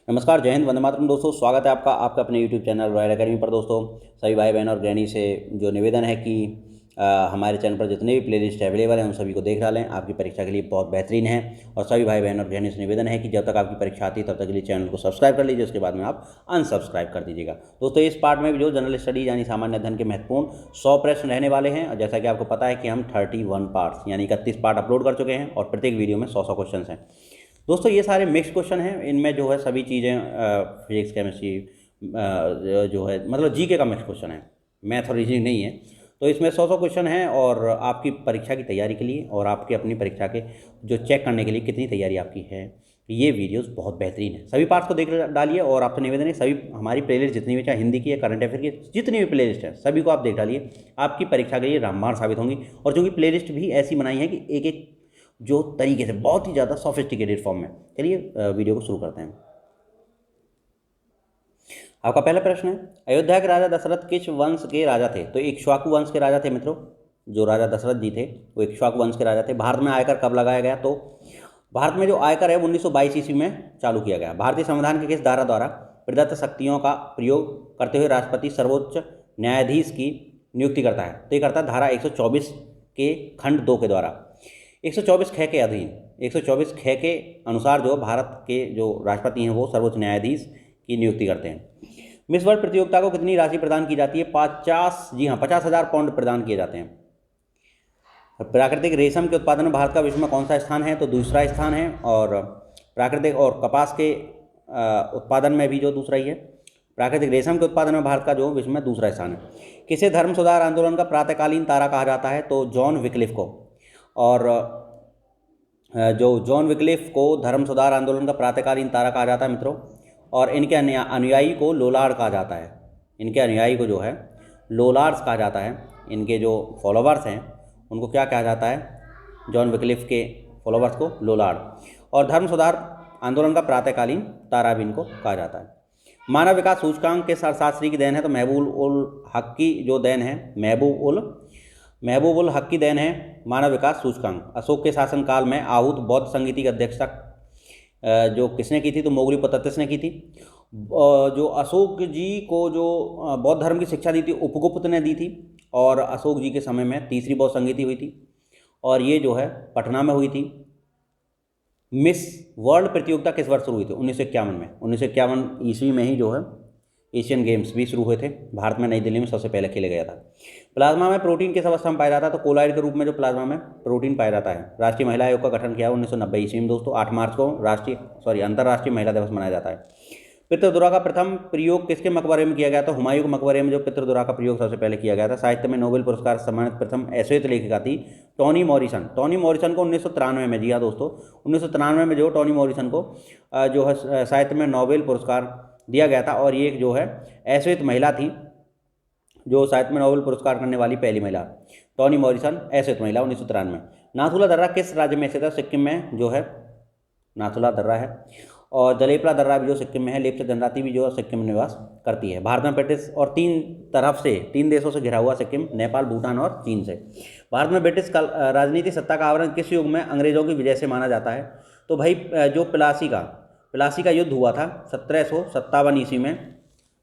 नमस्कार, जय हिंद, वंदे मातरम दोस्तों। स्वागत है आपका अपने यूट्यूब चैनल रॉयल एकेडमी पर। दोस्तों, सभी भाई बहन और गृहिणी से जो निवेदन है कि हमारे चैनल पर जितने भी प्लेलिस्ट अवेलेबल हैं उन सभी को देख डालें। आपकी परीक्षा के लिए बहुत बेहतरीन है। और सभी भाई बहन और गृहिणी से निवेदन है कि जब तक आपकी परीक्षा आती है तब तक के लिए चैनल को सब्सक्राइब कर लीजिए, उसके बाद में आप अनसब्सक्राइब कर दीजिएगा। दोस्तों, इस पार्ट में भी जो जनरल स्टडीज यानी सामान्य अध्ययन के महत्वपूर्ण 100 प्रश्न रहने वाले हैं। और जैसा कि आपको पता है कि हम 31 पार्ट्स यानी 31 पार्ट अपलोड कर चुके हैं और प्रत्येक वीडियो में 100 क्वेश्चन हैं। दोस्तों, ये सारे मिक्स क्वेश्चन हैं। इनमें जो है सभी चीज़ें फिजिक्स, केमिस्ट्री, जो है मतलब जीके का मिक्स क्वेश्चन है, मैथ और रीजनिंग नहीं है। तो इसमें 100 क्वेश्चन हैं और आपकी परीक्षा की तैयारी के लिए और आपकी अपनी परीक्षा के जो चेक करने के लिए कितनी तैयारी आपकी है, ये वीडियोस बहुत बेहतरीन है। सभी पार्ट्स को देख डालिए और आपसे निवेदन है सभी हमारी प्लेलिस्ट जितनी भी, चाहे हिंदी की या करंट अफेयर की जितनी भी प्लेलिस्ट है, सभी को आप देख डालिए। आपकी परीक्षा के लिए रामबाण साबित होंगी। और चूँकि प्लेलिस्ट भी ऐसी बनाई है कि एक एक जो तरीके से बहुत ही ज़्यादा सोफिस्टिकेटेड फॉर्म में। चलिए वीडियो को शुरू करते हैं। आपका पहला प्रश्न है, अयोध्या के राजा दशरथ किस वंश के राजा थे? तो इक्ष्वाकु वंश के राजा थे मित्रों। जो राजा दशरथ जी थे वो इक्ष्वाकु वंश के राजा थे। भारत में आयकर कब लगाया गया? तो भारत में जो आयकर है वो 1922 ईस्वी में चालू किया गया। भारतीय संविधान के किस धारा द्वारा प्रदत्त शक्तियों का प्रयोग करते हुए राष्ट्रपति सर्वोच्च न्यायाधीश की नियुक्ति करता है? तो ये करता है धारा 124 के खंड 2 के द्वारा। 124 ख के अधीन, 124 ख के अनुसार जो भारत के जो राष्ट्रपति हैं वो सर्वोच्च न्यायाधीश की नियुक्ति करते हैं। मिस वर्ल्ड प्रतियोगिता को कितनी राशि प्रदान की जाती है? 50, जी हाँ, 50,000 पाउंड प्रदान किए जाते हैं। प्राकृतिक रेशम के उत्पादन में भारत का विश्व में कौन सा स्थान है? तो दूसरा स्थान है। और प्राकृतिक और कपास के उत्पादन में भी जो दूसरा ही है। प्राकृतिक रेशम के उत्पादन में भारत का जो विश्व में दूसरा स्थान है। किसे धर्म सुधार आंदोलन का प्रातःकालीन तारा कहा जाता है? तो जॉन विक्लिफ को। और जो जॉन विक्लिफ को धर्म सुधार आंदोलन का प्रातःकालीन तारा कहा जाता है मित्रों। और इनके अनुयायी को लोलार्ड कहा जाता है। इनके अनुयायी को जो है लोलार्ड्स कहा जाता है। इनके जो फॉलोवर्स हैं उनको क्या कहा जाता है? जॉन विक्लिफ के फॉलोवर्स को लोलार्ड। और धर्म सुधार आंदोलन का प्रातःकालीन तारा भी इनको कहा जाता है। मानव विकास सूचकांक के अर्थशास्त्री की देन है? तो महबूब उल हक की जो देन है, महबूब उल हक की देन है मानव विकास सूचकांक। अशोक के शासनकाल में आहूत बौद्ध संगीति की अध्यक्षता जो किसने की थी? तो मोगलीपोततिस ने की थी। जो अशोक जी को जो बौद्ध धर्म की शिक्षा दी थी उपगुप्त ने दी थी। और अशोक जी के समय में तीसरी बौद्ध संगीति हुई थी और ये जो है पटना में हुई थी। मिस वर्ल्ड प्रतियोगिता किस वर्ष शुरू हुई थी? 1951 में। 1951 ईस्वी में ही जो है एशियन गेम्स भी शुरू हुए थे। भारत में नई दिल्ली में सबसे पहले खेला गया था। प्लाज्मा में प्रोटीन किस अवस्था में पाया जाता है? तो कोलाइड के रूप में जो प्लाज्मा में प्रोटीन पाया जाता है। राष्ट्रीय महिला आयोग का गठन किया 1990 ईस्वी में दोस्तों। 8 मार्च को अंतर्राष्ट्रीय महिला दिवस मनाया जाता है। पितृदुरा का प्रथम प्रयोग किसके मकबरे में किया गया था? हुमायूं के मकबरे में जो पितृदुरा का प्रयोग सबसे पहले किया गया था। साहित्य में नोबेल पुरस्कार से सम्मानित प्रथम ऐश्वेत लेखिका थी टोनी मॉरिसन। टोनी मॉरिसन को 1993 में, जी हाँ दोस्तों, 1993 में जो टोनी मॉरिसन को जो है साहित्य में नोबेल पुरस्कार दिया गया था। और ये जो है ऐश्वेत महिला थी जो साहित्य में नोबेल पुरस्कार करने वाली पहली महिला। टोनी मॉरिसन ऐश्वेत महिला 1993। नाथुला दर्रा किस राज्य में स्थित है? सिक्किम में जो है नाथुला दर्रा है। और जलेपला दर्रा भी जो सिक्किम में है। लेप्चा जनजाति भी जो है सिक्किम में निवास करती है। भारत में ब्रिटिश और तीन देशों से घिरा हुआ सिक्किम, नेपाल, भूटान और चीन से। भारत में ब्रिटिश राजनीतिक सत्ता का आवरण किस युग में अंग्रेजों की विजय से माना जाता है? तो भाई जो प्लासी का युद्ध हुआ था 1757 ईस्वी में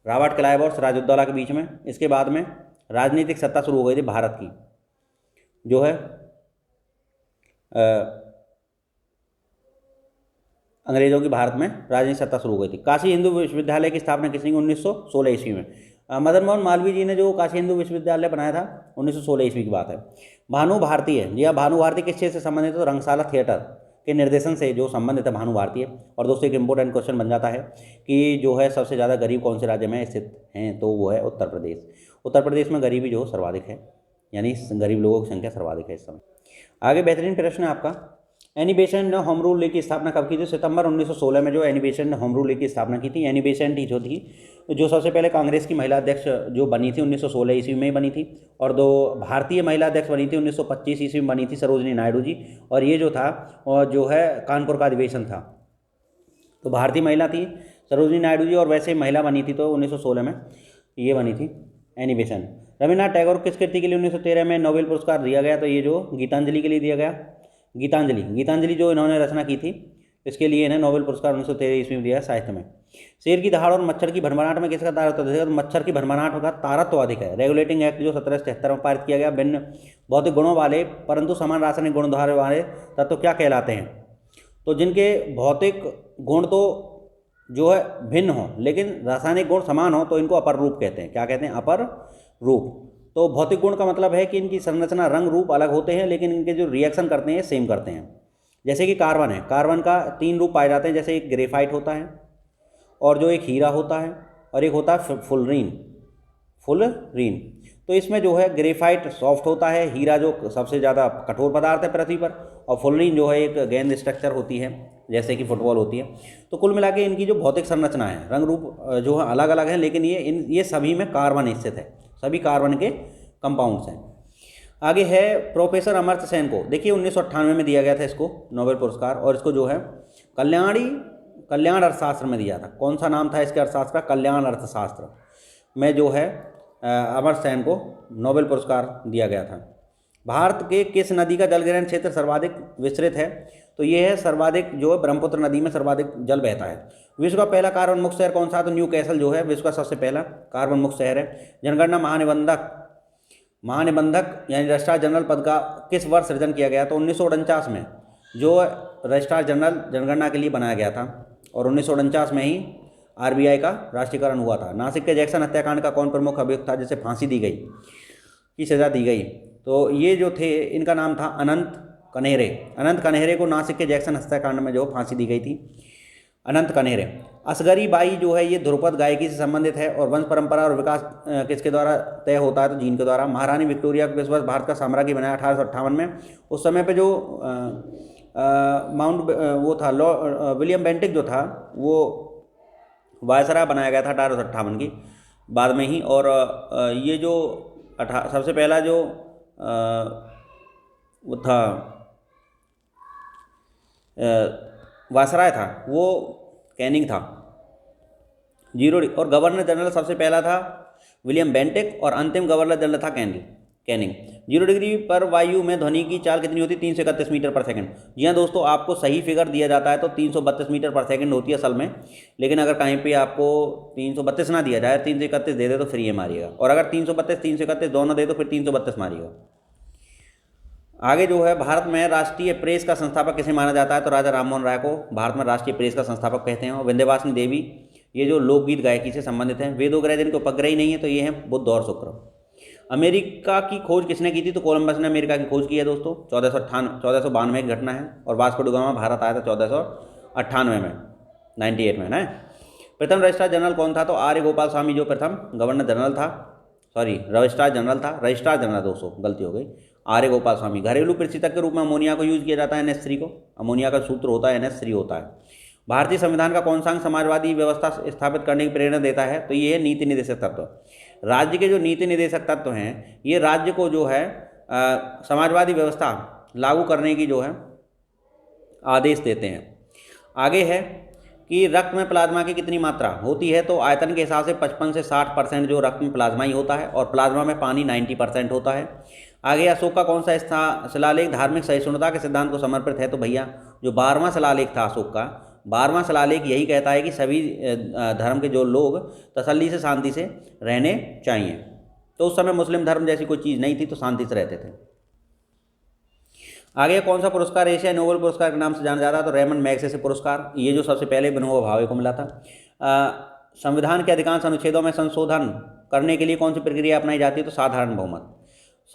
रॉबर्ट क्लाइव और सिराजुद्दौला के बीच में। इसके बाद में राजनीतिक सत्ता शुरू हो गई थी भारत की, जो है अंग्रेजों की भारत में राजनीतिक सत्ता शुरू हो गई थी। काशी हिंदू विश्वविद्यालय की स्थापना किसने की? 1916 ईस्वी में। मदन मोहन मालवीय जी ने जो काशी हिंदू विश्वविद्यालय बनाया था 1916 ईस्वी की बात है। भानु भारती है, जी हाँ, भानु भारती किस क्षेत्र से संबंधित है? तो रंगशाला थिएटर के निर्देशन से जो संबंधित है भानु भारती है। और दोस्तों, एक इंपॉर्टेंट क्वेश्चन बन जाता है कि जो है सबसे ज़्यादा गरीब कौन से राज्य में स्थित हैं? तो वो है उत्तर प्रदेश। उत्तर प्रदेश में गरीबी जो सर्वाधिक है, यानी गरीब लोगों की संख्या सर्वाधिक है इस समय। आगे बेहतरीन प्रश्न है आपका, एनी बेसेंट ने होम रूल लीग की स्थापना कब की थी? सितंबर 1916 में जो एनी बेसेंट ने होम रूल लीग की स्थापना की थी। एनी बेसेंट ही जो थी जो सबसे पहले कांग्रेस की महिला अध्यक्ष जो बनी थी 1916 ईस्वी में ही बनी थी। और दो भारतीय महिला अध्यक्ष बनी थी 1925 ईस्वी में बनी थी, सरोजनी नायडू जी। और ये जो था और जो है कानपुर का अधिवेशन था। तो भारतीय महिला थी सरोजनी नायडू जी और वैसे महिला बनी थी तो 1916 में ये बनी थी एनी बेसेंट। रविन्द्रनाथ टैगोर किस कृति के लिए 1913 में नोबेल पुरस्कार दिया गया? तो ये जो गीतांजलि के लिए दिया गया। गीतांजलि जो इन्होंने रचना की थी इसके लिए इन्हें नोबेल पुरस्कार 1913 ईस्वी में दिया है साहित्य में। शेर की दहाड़ और मच्छर की भरभराहट में किसका तारतम्य अधिक है? तो मच्छर की भरभराहट का तारतम्य अधिक है। रेगुलेटिंग एक्ट जो 1773 में पारित किया गया, भिन्न भौतिक गुणों वाले परंतु समान रासायनिक गुण धारे वाले तत्व क्या कहलाते हैं? तो जिनके भौतिक गुण तो जो है भिन्न हो लेकिन रासायनिक गुण समान हो तो इनको अपर रूप कहते हैं। क्या कहते हैं? अपर रूप। तो भौतिक गुण का मतलब है कि इनकी संरचना, रंग, रूप अलग होते हैं लेकिन इनके जो रिएक्शन करते हैं सेम करते हैं। जैसे कि कार्बन है, कार्बन का 3 रूप पाए जाते हैं, जैसे एक ग्रेफाइट होता है और जो एक हीरा होता है और एक होता है फुलरीन। तो इसमें जो है ग्रेफाइट सॉफ्ट होता है, हीरा जो सबसे ज़्यादा कठोर पदार्थ है पृथ्वी पर, और फुलरीन जो है एक गेंद स्ट्रक्चर होती है जैसे कि फुटबॉल होती है। तो कुल मिला के इनकी जो भौतिक संरचना है, रंग रूप जो है अलग अलग है लेकिन ये सभी में कार्बन स्थित है, सभी कार्बन के कंपाउंड्स हैं। आगे है प्रोफेसर अमर्त्य सेन को, देखिए 1998 में दिया गया था इसको नोबेल पुरस्कार, और इसको जो है कल्याण अर्थशास्त्र में दिया था। कौन सा नाम था इसके अर्थशास्त्र का? कल्याण अर्थशास्त्र में जो है अमर्त्य सेन को नोबेल पुरस्कार दिया गया था। भारत के किस नदी का जलग्रहण क्षेत्र सर्वाधिक विस्तृत है? तो ये है सर्वाधिक जो है ब्रह्मपुत्र नदी में सर्वाधिक जल बहता है। विश्व का पहला कार्बन मुक्त शहर कौन सा? तो न्यू कैसल जो है विश्व का सबसे पहला कार्बन मुक्त शहर है। जनगणना महानिबंधक यानी रजिस्ट्रार जनरल पद का किस वर्ष सृजन किया गया? तो 1949 में जो रजिस्ट्रार जनरल जनगणना के लिए बनाया गया था, और 1949 में ही RBI का राष्ट्रीयकरण हुआ था। नासिक के जैक्सन हत्याकांड का कौन प्रमुख अभियुक्त था जिसे फांसी दी गई, की सज़ा दी गई? तो ये जो थे इनका नाम था अनंत कनेरे। अनंत कनेरे को नासिक के जैक्सन हत्याकांड में जो फांसी दी गई थी, अनंत कनेरे। असगरी बाई जो है ये ध्रुपद गायकी से संबंधित है, और वंश परंपरा और विकास किसके द्वारा तय होता है? तो जीन के द्वारा। महारानी विक्टोरिया को किस वर्ष भारत का साम्राज्य बनाया? 1858 में। उस समय पे जो वो था विलियम बेंटिक जो था वो वायसराय बनाया गया था 1858 की बाद में ही। और ये जो सबसे पहला जो वो था वायसराय था वो कैनिंग था, और गवर्नर जनरल सबसे पहला था विलियम बेंटिक, और अंतिम गवर्नर जनरल था कैनिंग। 0 डिग्री पर वायु में ध्वनि की चाल कितनी होती है? 331 मीटर पर सेकंड। जी हाँ दोस्तों, आपको सही फिगर दिया जाता है तो 332 मीटर पर सेकंड होती है असल में, लेकिन अगर कहीं पे आपको 332 ना दिया जाए, 331 दे दे तो फिर ये मारिएगा, और अगर 332 331 दोनों दे तो फिर 332 मारिएगा। आगे जो है भारत में राष्ट्रीय प्रेस का संस्थापक किसे माना जाता है? तो राजा राममोहन राय को भारत में राष्ट्रीय प्रेस का संस्थापक कहते हैं। और विंध्यवासिनी देवी ये जो लोकगीत गायकी से संबंधित हैं। वेदों ग्रह जिनके उपग्रह ही नहीं है तो ये हैं बुध और शुक्र। अमेरिका की खोज किसने की थी? तो कोलंबस ने अमेरिका की खोज की है दोस्तों। 1492 की घटना है, और वास्को डी गामा भारत आया था 1498 में, 98 में ना। प्रथम रजिस्ट्रार जनरल कौन था? तो आर्य गोपाल स्वामी जो प्रथम गवर्नर जनरल था, रजिस्ट्रार जनरल दोस्तों गलती हो गई, आर्य गोपाल स्वामी। घरेलू पृथ्वीतक के रूप में अमोनिया को यूज किया जाता है, NH3 को। अमोनिया का सूत्र होता है NH3 होता है। भारतीय संविधान का कौन सा अंग समाजवादी व्यवस्था स्थापित करने की प्रेरणा देता है? तो ये है नीति निर्देशक तत्व। राज्य के जो नीति निर्देशक तत्व हैं ये राज्य को जो है समाजवादी व्यवस्था लागू करने की जो है आदेश देते हैं। आगे है कि रक्त में प्लाज्मा की कितनी मात्रा होती है? तो आयतन के हिसाब से 55 से 60% जो रक्त में प्लाज्मा ही होता है, और प्लाज्मा में पानी 90% होता है। आगे अशोक का कौन सा शिलालेख धार्मिक सहिष्णुता के सिद्धांत को समर्पित है? तो भैया जो 12वां शिलालेख था अशोक का, 12वां शिलालेख यही कहता है कि सभी धर्म के जो लोग तसल्ली से शांति से रहने चाहिए। तो उस समय मुस्लिम धर्म जैसी कोई चीज़ नहीं थी, तो शांति से रहते थे। आगे कौन सा पुरस्कार एशिया नोबेल पुरस्कार के नाम से जाना जाता है? तो रेमंड मैग्सेसे पुरस्कार, ये जो सबसे पहले विनोबा भावे को मिला था। संविधान के अधिकांश अनुच्छेदों में संशोधन करने के लिए कौन सी प्रक्रिया अपनाई जाती है? तो साधारण बहुमत।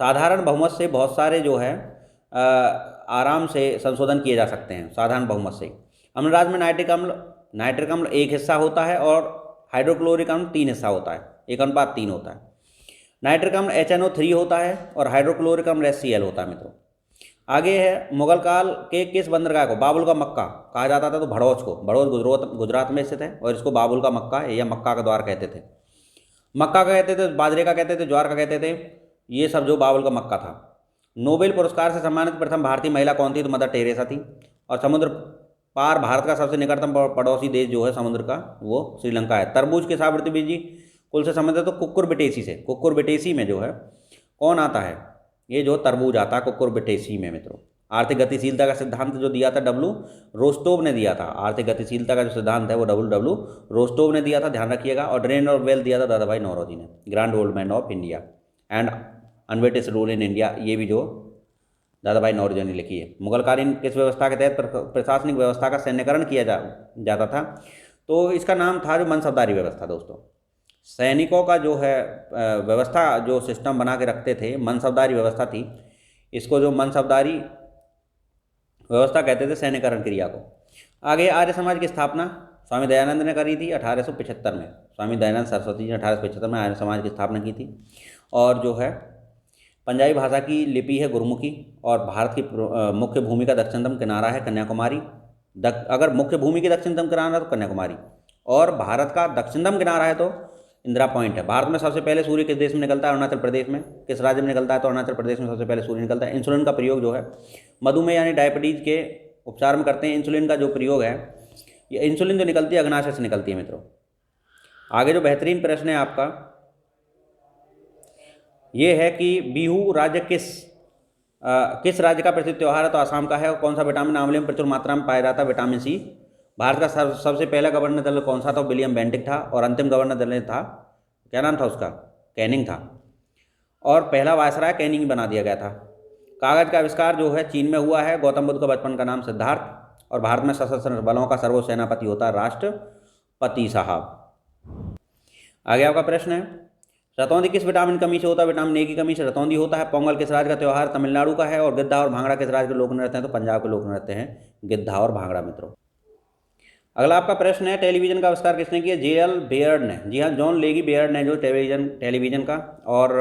साधारण बहुमत से बहुत सारे जो है आराम से संशोधन किए जा सकते हैं, साधारण बहुमत से। अम्लराज में नाइट्रिक अम्ल 1 हिस्सा होता है, और हाइड्रोक्लोरिक अम्ल 3 हिस्सा होता है, 1:3 होता है। नाइट्रिक अम्ल HNO3 होता है, और हाइड्रोक्लोरिक अम्ल HCl होता है मित्रों। आगे है मुगल काल के किस बंदरगाह को बाबुल का मक्का कहा जाता था? तो भड़ौच को। भड़ौच गुजरात में स्थित है, और इसको बाबुल का मक्का या मक्का का द्वार कहते थे। मक्का का कहते थे, बाजरे का कहते थे, ज्वार का कहते थे, ये सब जो बाबुल का मक्का था। नोबेल पुरस्कार से सम्मानित प्रथम भारतीय महिला कौन थी? तो मदर टेरेसा थी। और समुद्र पार भारत का सबसे निकटतम पड़ोसी देश जो है समुद्र का, वो श्रीलंका है। तरबूज के सावृत्ति बीजी कुल से संबंधित तो कुकुरबिटेसी से। कुकुरबिटेसी में जो है कौन आता है? ये जो तरबूज आता है कुकुरबिटेसी में मित्रों। आर्थिक गतिशीलता का सिद्धांत जो दिया था डब्लू रोस्टोव ने दिया था। आर्थिक गतिशीलता का जो सिद्धांत है वो डब्लू रोस्टोव ने दिया था, ध्यान रखिएगा। और ड्रेन ऑफ वेल्थ दिया था दादा भाई नौरोजी ने, grand old man of India and unweighted rule in India, ये भी जो दादा भाई नौरोजी ने लिखी है। मुगलकालीन किस व्यवस्था के तहत प्रशासनिक व्यवस्था का सैन्यकरण किया जाता था? तो इसका नाम था जो मनसबदारी व्यवस्था। दोस्तों सैनिकों का जो है व्यवस्था जो सिस्टम बना के रखते थे, मनसबदारी व्यवस्था थी। इसको जो मनसबदारी व्यवस्था कहते थे सैन्यकरण क्रिया को। आगे आर्य समाज की स्थापना स्वामी दयानंद ने करी थी 1875 में। स्वामी दयानंद सरस्वती जी ने 1875 में आर्य समाज की स्थापना की थी। और जो है पंजाबी भाषा की लिपि है गुरमुखी, और भारत की मुख्य भूमि का दक्षिणतम किनारा है कन्याकुमारी। अगर मुख्य भूमि की दक्षिणतम किनारा है तो कन्याकुमारी, और भारत का दक्षिणतम किनारा है तो इंदिरा पॉइंट है। भारत में सबसे पहले सूर्य किस देश में निकलता है? अरुणाचल प्रदेश में। किस राज्य में निकलता है? तो अरुणाचल प्रदेश में सबसे पहले सूर्य निकलता है। इंसुलिन का प्रयोग जो है मधुमेह यानी डायबिटीज़ के उपचार में करते हैं। इंसुलिन का जो प्रयोग है, ये इंसुलिन जो निकलती है अग्नाशय से निकलती है मित्रों। आगे जो बेहतरीन प्रश्न है आपका ये है कि बिहू राज्य किस राज्य का प्रसिद्ध त्यौहार है? तो आसाम का है। और कौन सा विटामिन आंवले में प्रचुर मात्रा में पाया जाता है? Vitamin C. भारत का सबसे पहला गवर्नर जनरल कौन सा था? विलियम बेंटिक था। और अंतिम गवर्नर जनरल था, क्या नाम था उसका? कैनिंग था। और पहला वायसराय कैनिंग बना दिया गया था। कागज का आविष्कार जो है चीन में हुआ है। गौतम बुद्ध का बचपन का नाम सिद्धार्थ। और भारत में सशस्त्र बलों का सर्वोच्च सेनापति होता है राष्ट्रपति साहब। आगे आपका प्रश्न है रतौंधी किस विटामिन कमी से होता है? विटामिन ए की कमी से रतौंधी होता है। पोंगल किस राज्य का त्यौहार? तमिलनाडु का है। और गिद्धा और भांगड़ा किस राज्य के लोक नृत्य हैं? तो पंजाब के लोक नृत्य हैं गिद्धा और भांगड़ा मित्रों। अगला आपका प्रश्न है टेलीविजन का आविष्कार किसने किया? जे.एल. बेयर्ड ने। जी हाँ, जॉन लेगी बेयर्ड ने जो टेलीविजन का और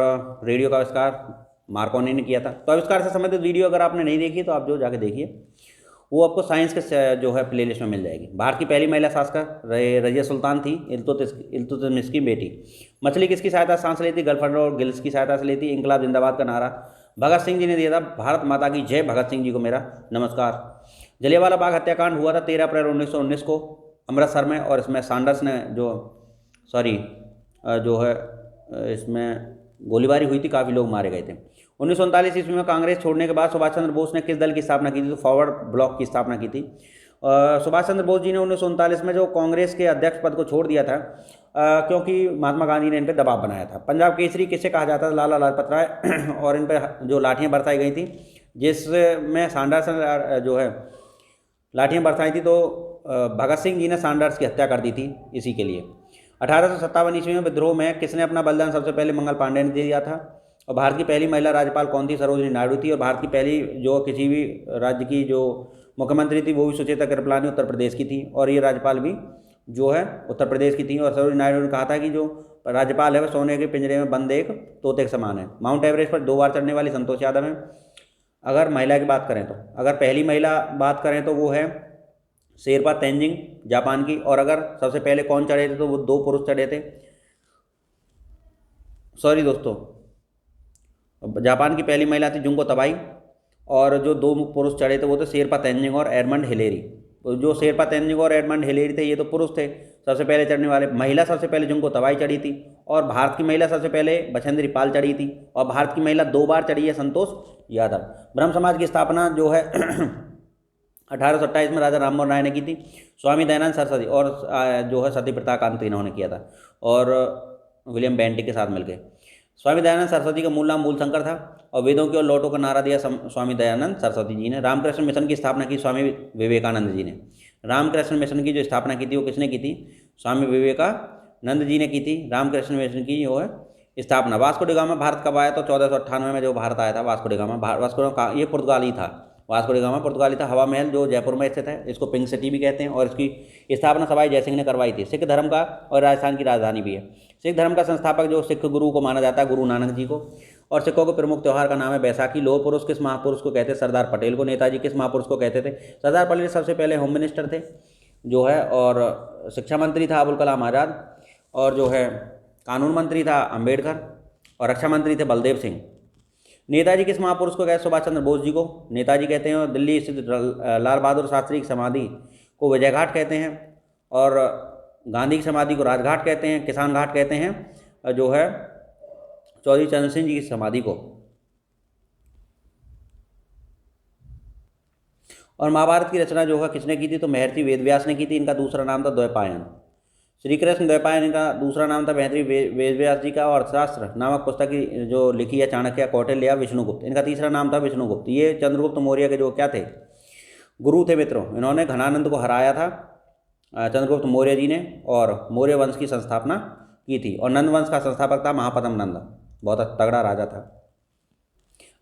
रेडियो का आविष्कार मार्कोनी ने किया था। तो आविष्कार से संबंधित वीडियो अगर आपने नहीं देखी तो आप जो जाके देखिए, वो आपको साइंस के जो है प्लेलिस्ट में मिल जाएगी। भारत की पहली महिला शासक रजिया सुल्तान थी, इल्तुतमिश की बेटी। मछली किसकी सहायता से सांस लेती? गलफंड और गिल्स की सहायता से लेती। इंकलाब जिंदाबाद का नारा भगत सिंह जी ने दिया था। भारत माता की जय, भगत सिंह जी को मेरा नमस्कार। जलियांवाला बाग हत्याकांड हुआ था 13 अप्रैल 1919 को अमृतसर में। और इसमें सैंडर्स ने जो है इसमें गोलीबारी हुई थी, काफ़ी लोग मारे गए थे। 1939 ईस्वी में कांग्रेस छोड़ने के बाद सुभाष चंद्र बोस ने किस दल की स्थापना की थी? तो फॉरवर्ड ब्लॉक की स्थापना की थी। सुभाष चंद्र बोस जी ने 1939 में जो कांग्रेस के अध्यक्ष पद को छोड़ दिया था क्योंकि महात्मा गांधी ने इन पर दबाव बनाया था। पंजाब केसरी किसे कहा जाता था? लाला लाजपत राय। और इन पर जो लाठियाँ बरसाई गई थी, जिसमें सैंडर्स ने जो है लाठियाँ बरसाई थी, तो भगत सिंह जी ने सैंडर्स की हत्या कर दी थी इसी के लिए। 1857 ईस्वी में विद्रोह में किसने अपना बलिदान? सबसे पहले मंगल पांडे ने दिया था। और भारत की पहली महिला राज्यपाल कौन थी? सरोजिनी नायडू थी। और भारत की पहली जो किसी भी राज्य की जो मुख्यमंत्री थी वो भी सुचेता कृपलानी उत्तर प्रदेश की थी। और ये राज्यपाल भी जो है उत्तर प्रदेश की थी। और सरोजिनी नायडू ने कहा था कि जो राज्यपाल है वह सोने के पिंजरे में बंद एक तोते के समान है। माउंट एवरेस्ट पर 2 बार चढ़ने वाली संतोष यादव है। अगर महिला की बात करें तो, अगर पहली महिला बात करें तो वो है शेरपा तेंजिंग जापान की। और अगर सबसे पहले कौन चढ़े थे तो वो 2 पुरुष चढ़े थे। सॉरी दोस्तों, जापान की पहली महिला थी जुंको तबाई। और जो 2 पुरुष चढ़े थे वो थे शेरपा तेंजिंग और एडमंड हिलेरी। तो जो शेरपा तेंजिंग और एडमंड हिलेरी थे ये तो पुरुष थे सबसे पहले चढ़ने वाले। महिला सबसे पहले जुंको तबाई चढ़ी थी। और भारत की महिला सबसे पहले बछेंद्री पाल चढ़ी थी। और भारत की महिला 2 बार चढ़ी है संतोष यादव। ब्रह्म समाज की स्थापना जो है 1827 में राजा राममोहन राय ने की थी। स्वामी दयानंद सरस्वती और जो है सती प्रथा का अंत इन्होंने किया था, और विलियम बेंटिक के साथ मिलकर। स्वामी दयानंद सरस्वती का मूल नाम मूलशंकर था। और वेदों की ओर लौटो का नारा दिया स्वामी दयानंद सरस्वती जी ने। रामकृष्ण मिशन की स्थापना की स्वामी विवेकानंद जी ने। रामकृष्ण मिशन की जो स्थापना की थी वो किसने की थी? स्वामी विवेकानंद जी ने की थी रामकृष्ण मिशन की जो है स्थापना। वास्को डी गामा भारत कब आया? तो 1498 में जो भारत आया था वास्को डी गामा। ये पुर्तगाली था। वास्को डी गामा पुर्तगाली था। हवा महल जो जयपुर में स्थित है, इसको पिंक सिटी भी कहते हैं। और इसकी स्थापना सवाई जयसिंह ने करवाई थी। सिख धर्म का और राजस्थान की राजधानी भी है। सिख धर्म का संस्थापक जो सिख गुरु को माना जाता है गुरु नानक जी को। और सिखों के प्रमुख त्यौहार का नाम है बैसाखी। लोह पुरुष किस महापुरुष को कहते हैं? सरदार पटेल को। नेताजी किस महापुरुष को कहते थे? सरदार पटेल सबसे पहले होम मिनिस्टर थे जो है। और शिक्षा मंत्री था अबुल कलाम आज़ाद। और जो है कानून मंत्री था अम्बेडकर। और रक्षा मंत्री थे बलदेव सिंह। नेताजी किस महापुरुष को कहते हैं? सुभाष चंद्र बोस जी को नेताजी कहते हैं। और दिल्ली स्थित लाल बहादुर शास्त्री की समाधि को विजय घाट कहते हैं। और गांधी की समाधि को राजघाट कहते हैं। किसान घाट कहते हैं जो है चौधरी चरण सिंह जी की समाधि को। और महाभारत की रचना जो है किसने की थी, तो महर्षि वेदव्यास ने की थी। इनका दूसरा नाम था द्वैपायन। श्री कृष्ण द्वैपायन इनका दूसरा नाम था महर्षि वेदव्यास जी का। और अर्थशास्त्र नामक पुस्तक की जो लिखी है चाणक्य, कौटिल्य, विष्णुगुप्त, इनका तीसरा नाम था विष्णुगुप्त। ये चंद्रगुप्त मौर्य के जो क्या थे, गुरु थे मित्रों। इन्होंने घनानंद को हराया था चंद्रगुप्त मौर्य जी ने, और मौर्य वंश की संस्थापना की थी। और नंद वंश का संस्थापक था महापद्म नंद, बहुत तगड़ा राजा था।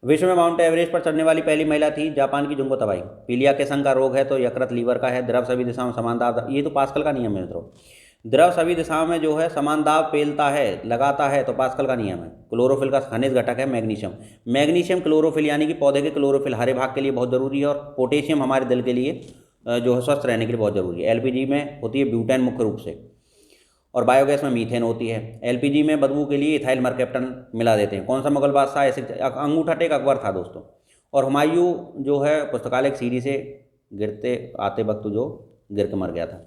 विश्व में माउंट एवरेस्ट पर चढ़ने वाली पहली महिला थी जापान की जुंको तबाई। पीलिया के संग का रोग है तो यकृत लीवर का है। द्रव सभी दिशाओं में समान दाब, ये तो पास्कल का नियम है मित्रों। द्रव सभी दिशाओं में जो है समान दाब पेलता है, लगाता है, तो पास्कल का नियम है। क्लोरोफिल का खनिज घटक है मैग्नीशियम। मैग्नीशियम क्लोरोफिल यानी कि पौधे के क्लोरोफिल हरे भाग के लिए बहुत जरूरी है। और पोटेशियम हमारे दिल के लिए जो है स्वस्थ रहने के लिए बहुत जरूरी है। एलपीजी में होती है ब्यूटेन मुख्य रूप से, और बायोगैस में मीथेन होती है। एलपीजी में बदबू के लिए इथाइल मरकैप्टन मिला देते हैं। कौन सा मुगल बादशाह ऐसे, अंगूठा टेक अकबर था दोस्तों। और हुमायूं जो है पुस्तकालय की सीढ़ी से गिरते आते वक्त जो गिर के मर गया था,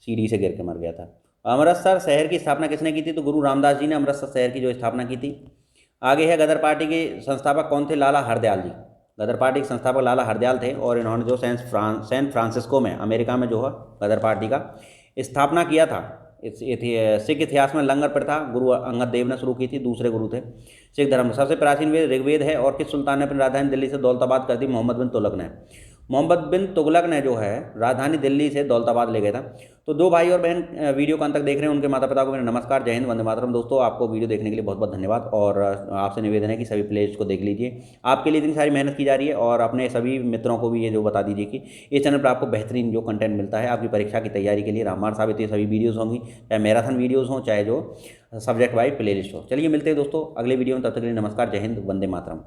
सीढ़ी से गिर के मर गया था। अमृतसर शहर की स्थापना किसने की थी, तो गुरु रामदास जी ने अमृतसर शहर की जो स्थापना की थी। आगे है गदर पार्टी के संस्थापक कौन थे, लाला हरदयाल जी। गदर पार्टी के संस्थापक लाला हरदयाल थे, और इन्होंने जो सैन फ्रांसिस्को में अमेरिका में जो है गदर पार्टी का स्थापना किया था। सिख इतिहास में लंगर प्रथा गुरु अंगद देव ने शुरू की थी, दूसरे गुरु थे। सिख धर्म सबसे प्राचीन वेद ऋग्वेद है। और किस सुल्तान ने अपनी राजधानी दिल्ली से दौलताबाद कर दी, मोहम्मद बिन तुगलक ने। मोहम्मद बिन तुगलक ने जो है राजधानी दिल्ली से दौलताबाद ले गया था। तो दो भाई और बहन वीडियो को अंत तक देख रहे हैं, उनके माता पिता को मेरा नमस्कार, जय हिंद, वंदे मातरम। दोस्तों आपको वीडियो देखने के लिए बहुत बहुत धन्यवाद, और आपसे निवेदन है कि सभी प्लेलिस्ट को देख लीजिए। आपके लिए इतनी सारी मेहनत की जा रही है, और अपने सभी मित्रों को भी ये जो बता दीजिए कि इस चैनल पर आपको बेहतरीन जो कंटेंट मिलता है आपकी परीक्षा की तैयारी के लिए रामबाण साबित ये सभी वीडियोज़ होंगी, चाहे मैराथन वीडियोज़ हों, चाहे जो सब्जेक्ट वाइज प्लेलिस्ट हो। चलिए मिलते हैं दोस्तों अगले वीडियो में, तब तक के लिए नमस्कार, जय हिंद, वंदे मातरम।